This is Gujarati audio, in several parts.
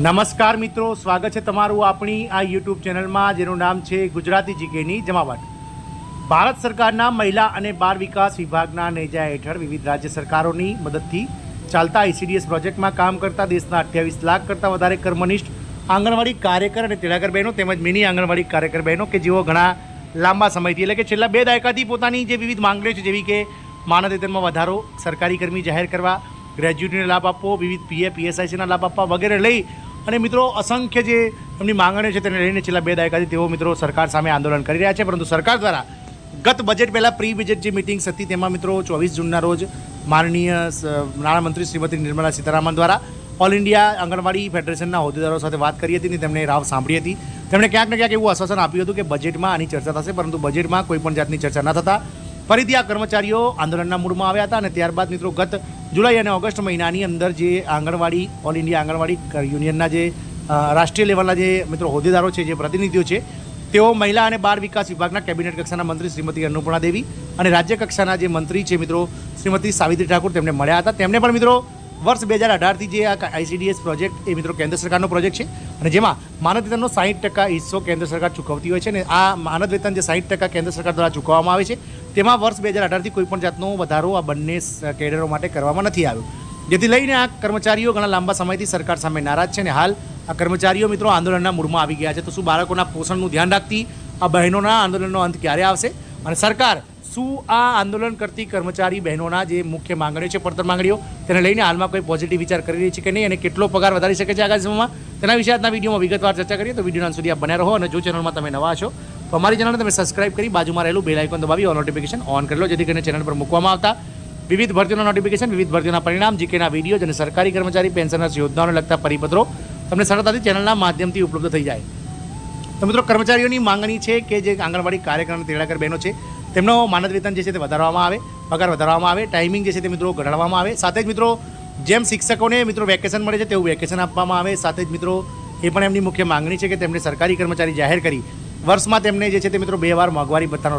નમસ્કાર મિત્રો, સ્વાગત છે તમારું આપણી આ યુટ્યુબ ચેનલમાં જેનું નામ છે ગુજરાતી જીકેની જમાવટ. ભારત સરકારના મહિલા અને બાળ વિકાસ વિભાગના નેજા હેઠળ વિવિધ રાજ્ય સરકારોની મદદથી ચાલતા ICDS પ્રોજેક્ટમાં કામ કરતા દેશના 28 લાખ કરતાં વધારે કર્મનિષ્ઠ આંગણવાડી કાર્યકર અને તેડાગર બહેનો તેમજ મિની આંગણવાડી કાર્યકર બહેનો કે જેઓ ઘણા લાંબા સમયથી એટલે કે છેલ્લા 2 દાયકાથી પોતાની જે વિવિધ માંગણીઓ છે, જેવી કે માનદ વેતનમાં વધારો, સરકારી કર્મી જાહેર કરવા, ગ્રેજ્યુટીને લાભ આપવો, વિવિધ PF PSICના લાભ આપવા વગેરે લઈ અને મિત્રો અસંખ્ય જે એમની માંગણીઓ છે તેને લઈને છેલ્લા 2 દાયકાથી તેઓ મિત્રો સરકાર સામે આંદોલન કરી રહ્યા છે. પરંતુ સરકાર દ્વારા ગત બજેટ પહેલાં પ્રી બજેટ જે મિટિંગ્સ હતી તેમાં મિત્રો 24 જૂનના રોજ માનનીય નાણામંત્રી શ્રીમતી નિર્મલા સીતારામન દ્વારા ઓલ ઇન્ડિયા આંગણવાડી ફેડરેશનના હોદ્દેદારો સાથે વાત કરી હતી અને તેમણે રાવ સાંભળી હતી. તેમણે ક્યાંક ને ક્યાંક એવું આશ્વાસન આપ્યું હતું કે બજેટમાં આની ચર્ચા થશે, પરંતુ બજેટમાં કોઈ પણ જાતની ચર્ચા ન થતાં ફરીથી આ કર્મચારીઓ આંદોલનના મૂડમાં આવ્યા હતા. અને ત્યારબાદ મિત્રો ગત જુલાઈ અને ઓગસ્ટ મહિનાની અંદર જે આંગણવાડી ઓલ ઇન્ડિયા આંગણવાડી યુનિયનના જે રાષ્ટ્રીય લેવલના જે મિત્રો હોદ્દેદારો છે, જે પ્રતિનિધિઓ છે, તેઓ મહિલા અને બાળ વિકાસ વિભાગના કેબિનેટ કક્ષાના મંત્રી શ્રીમતી અન્નપૂર્ણા દેવી અને રાજ્ય કક્ષાના જે મંત્રી છે મિત્રો શ્રીમતી સાવિત્રી ઠાકુર તેમને મળ્યા હતા. તેમને પણ મિત્રો વર્ષ 2018થી જે આ ICDS પ્રોજેક્ટ એ મિત્રો કેન્દ્ર સરકારનો પ્રોજેક્ટ છે અને જેમાં માનદ વેતનનો 60% હિસ્સો કેન્દ્ર સરકાર ચૂકવતી હોય છે. અને આ માનદ વેતન જે 60% કેન્દ્ર સરકાર દ્વારા ચૂકવવામાં આવે છે તેમાં વર્ષ 2018થી કોઈપણ જાતનો વધારો આ બંને કેડરો માટે કરવામાં નથી આવ્યો, જેથી લઈને આ કર્મચારીઓ ઘણા લાંબા સમયથી સરકાર સામે નારાજ છે. અને હાલ આ કર્મચારીઓ મિત્રો આંદોલનના મૂડમાં આવી ગયા છે. તો શું બાળકોના પોષણનું ધ્યાન રાખતી આ બહેનોના આંદોલનનો અંત ક્યારે આવશે અને સરકાર શું આ આંદોલન કરતી કર્મચારી બહેનોના જે મુખ્ય માંગણીઓ છે, પડતર માંગણીઓ, તેને લઈને હાલમાં કોઈ પોઝિટિવ વિચાર કરી રહી છે કે નહીં અને કેટલો પગાર વધારી શકે છે આગામી સમયમાં, તેના વિશે આજના વિડીયોમાં વિગતવાર ચર્ચા કરીએ. તો વિડીયોના અંત સુધી આપ બન્યા રહો અને જો ચેનલમાં તમે નવા છો તો અમારી ચેનલને તમે સબસ્ક્રાઇબ કરી બાજુમાં રહેલું બેલ આઇકોન દબાવી ઓલ નોટિફિકેશન ઓન કરી લો, જેથી કરીને ચેનલ પર મૂકવામાં આવતા વિવિધ ભરતીઓના નોટિફિકેશન, વિવિધ ભરતીઓના પરિણામ, જીકેના વિડીયો અને સરકારી કર્મચારી પેન્શનર્સ યોજનાઓને લગતા પરિપત્રો તમને સરળતાથી ચેનલના માધ્યમથી ઉપલબ્ધ થઈ જાય. તો મિત્રો કર્મચારીઓની માંગણી છે કે જે આંગણવાડી કાર્યકર અને તેડાગર બહેનો છે તેમનો માનદ વેતન જે છે તે વધારવામાં આવે, પગાર વધારવામાં આવે, ટાઈમિંગ જે છે તે મિત્રો ઘટાડવામાં આવે. સાથે જ મિત્રો જેમ શિક્ષકોને મિત્રો વેકેશન મળે છે તેવું વેકેશન આપવામાં આવે. સાથે જ મિત્રો એ પણ એમની મુખ્ય માંગણી છે કે તેમને સરકારી કર્મચારી જાહેર કરી વર્ષમાં તેમને જે છે તે મિત્રો 2 વાર મોંઘવારી ભથ્થાનો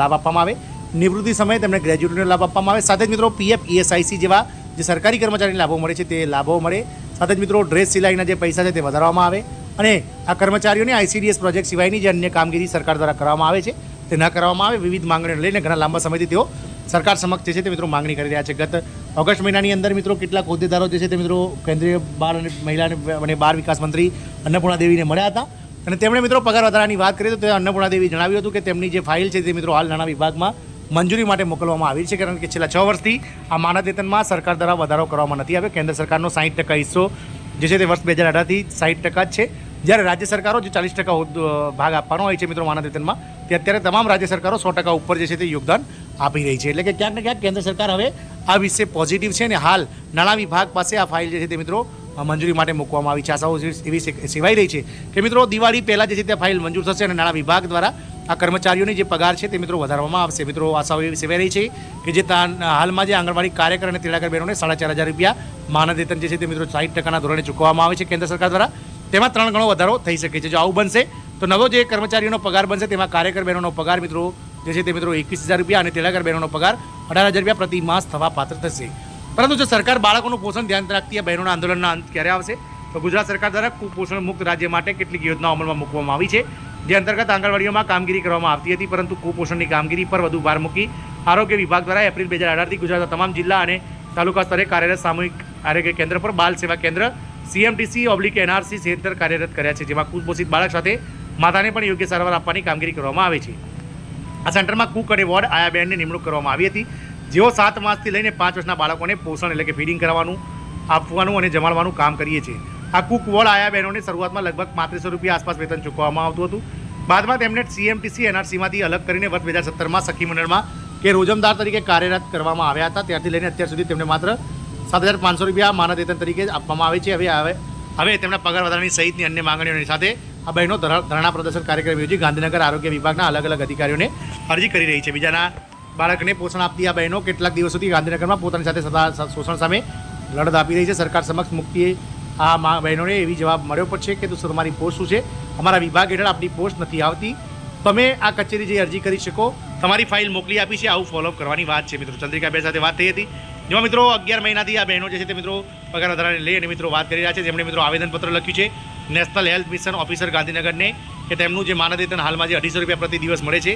લાભ આપવામાં આવે, નિવૃત્તિ સમયે તેમને ગ્રેજ્યુટીનો લાભ આપવામાં આવે. સાથે જ મિત્રો PF PSIC જેવા જે સરકારી કર્મચારીને લાભો મળે છે તે લાભો મળે. સાથે જ મિત્રો ડ્રેસ સિલાઈના જે પૈસા છે તે વધારવામાં આવે અને આ કર્મચારીઓને ICDS પ્રોજેક્ટ સિવાયની જે અન્ય કામગીરી સરકાર દ્વારા કરવામાં આવે છે તે ન કરવામાં આવે. વિવિધ માંગણીઓ લઈને ઘણા લાંબા સમયથી તેઓ સરકાર સમક્ષ જે છે તે મિત્રો માંગણી કરી રહ્યા છે. ગત ઓગસ્ટ મહિનાની અંદર મિત્રો કેટલાક હોદ્દેદારો જે છે તે મિત્રો કેન્દ્રીય બાળ અને મહિલા અને બાળ વિકાસ મંત્રી અન્નપૂર્ણા દેવીને મળ્યા હતા અને તેમણે મિત્રો પગાર વધારાની વાત કરી. તો તે અન્નપૂર્ણા દેવી જણાવ્યું હતું કે તેમની જે ફાઇલ છે તે મિત્રો હાલ નાણાં વિભાગમાં મંજૂરી માટે મોકલવામાં આવી છે, કારણ કે છેલ્લા 6 વર્ષથી આ માનદ વેતનમાં સરકાર દ્વારા વધારો કરવામાં નથી આવ્યો. કેન્દ્ર સરકારનો 60% હિસ્સો જે છે તે વર્ષ 2018થી 60% જ છે, જ્યારે રાજ્ય સરકારો જે 40% ભાગ આપવાનો હોય છે મિત્રો માનદ વેતનમાં, તે અત્યારે તમામ રાજ્ય સરકારો 100% ઉપર જે છે તે યોગદાન આપી રહી છે. એટલે કે ક્યાંક ને ક્યાંક કેન્દ્ર સરકાર હવે આ વિશે પોઝિટિવ છે અને હાલ નાણાં વિભાગ પાસે આ ફાઇલ જે છે તે મિત્રો મંજૂરી માટે મૂકવામાં આવી છે. આશાઓ એવી સેવાઈ રહી છે કે મિત્રો દિવાળી પહેલાં જે છે તે ફાઇલ મંજૂર થશે અને નાણાં વિભાગ દ્વારા આ કર્મચારીઓની જે પગાર છે તે મિત્રો વધારવામાં આવશે. મિત્રો આશાઓ એવી સેવાઈ રહી છે કે જે હાલમાં જે આંગણવાડી કાર્યકર અને તેડાગર બહેનોને 4,500 રૂપિયા માનદ વેતન જે છે તે મિત્રો 60%ના ધોરણે ચૂકવવામાં આવે છે કેન્દ્ર સરકાર દ્વારા, તેમાં 3 ગણો વધારો થઈ શકે છે. જો આવું બનશે તો નવો જે કર્મચારીઓનો પગાર બનશે તેમાં કાર્યકર બહેનોનો પગાર મિત્રો જે છે તે મિત્રો 21,000 રૂપિયા અને તેડાગર બહેનોનો પગાર 18,000 રૂપિયા પ્રતિ માસ થવા પાત્ર થશે. પરંતુ જો સરકાર બાળકોનું પોષણ ધ્યાન રાખતી આ બહેનોના આંદોલનના અંત ક્યારે આવશે? તો ગુજરાત સરકાર દ્વારા કુપોષણ મુક્ત રાજ્ય માટે કેટલીક યોજનાઓ અમલમાં મૂકવામાં આવી છે, જે અંતર્ગત આંગણવાડીઓમાં કામગીરી કરવામાં આવતી હતી, પરંતુ કુપોષણની કામગીરી પર વધુ ભાર મૂકી આરોગ્ય વિભાગ દ્વારા એપ્રિલ 2018થી ગુજરાતના તમામ જિલ્લા અને તાલુકા સ્તરે કાર્યરત સામૂહિક આરોગ્ય કેન્દ્ર પર બાલ સેવા કેન્દ્ર CMTC/NRC સેન્ટર કાર્યરત કર્યા છે, જેમાં કુપોષિત બાળક સાથે માતાને પણ યોગ્ય સારવાર આપવાની કામગીરી કરવામાં આવે છે. આ સેન્ટરમાં કુક અને વોર્ડ આયા બહેનની નિમણૂક કરવામાં આવી હતી, જેઓ 7 માસથી લઈને 5 વર્ષના બાળકોને પોષણ એટલે કે ફીડિંગ કરાવવાનું, આપવાનું અને જમાડવાનું કામ કરીએ છીએ. આ કુક વોર્ડ આયા બહેનોને શરૂઆતમાં લગભગ 3500 રૂપિયા આસપાસ વેતન ચૂકવવામાં આવતું હતું. બાદમાં તેમને CMTC/NRCમાંથી અલગ કરીને વર્ષ 2017માં સખી મંડળમાં કે રોજમદાર તરીકે કાર્યરત કરવામાં આવ્યા હતા. ત્યારથી લઈને અત્યાર સુધી તેમને માત્ર 7,500 રૂપિયા માનદ વેતન તરીકે આપવામાં આવે છે. હવે તેમના પગાર વધારાની સહિતની અન્ય માંગણીઓની સાથે આ બહેનો ધરણા પ્રદર્શન કાર્યક્રમ યોજી ગાંધીનગર આરોગ્ય વિભાગના અલગ અલગ અધિકારીઓને અરજી કરી રહી છે. બીજાના બાળકને પોષણ આપતી આ બહેનો કેટલાક દિવસોથી ગાંધીનગરમાં પોતાની સાથે શોષણ સામે લડત આપી રહી છે. સરકાર સમક્ષ મુક્તિ આ બહેનોને એવી જવાબ મળ્યો પણ છે કે તમારી પોસ્ટ શું છે, અમારા વિભાગ હેઠળ આપણી પોસ્ટ નથી આવતી, તમે આ કચેરી જઈ અરજી કરી શકો, તમારી ફાઇલ મોકલી આપી છે, આવું ફોલોઅપ કરવાની વાત છે. મિત્રો ચંદ્રિકાબેન સાથે વાત થઈ હતી, જેમાં મિત્રો 11 મહિનાથી આ બહેનો જે છે તે મિત્રો પગાર વધારાને લઈ અને મિત્રો વાત કરી રહ્યા છે, જેમણે મિત્રો આવેદનપત્ર લખ્યું છે નેશનલ હેલ્થ મિશન ઓફિસર ગાંધીનગરને કે તેમનું જે માનદ વેતન હાલમાં જે 250 રૂપિયા પ્રતિ દિવસ મળે છે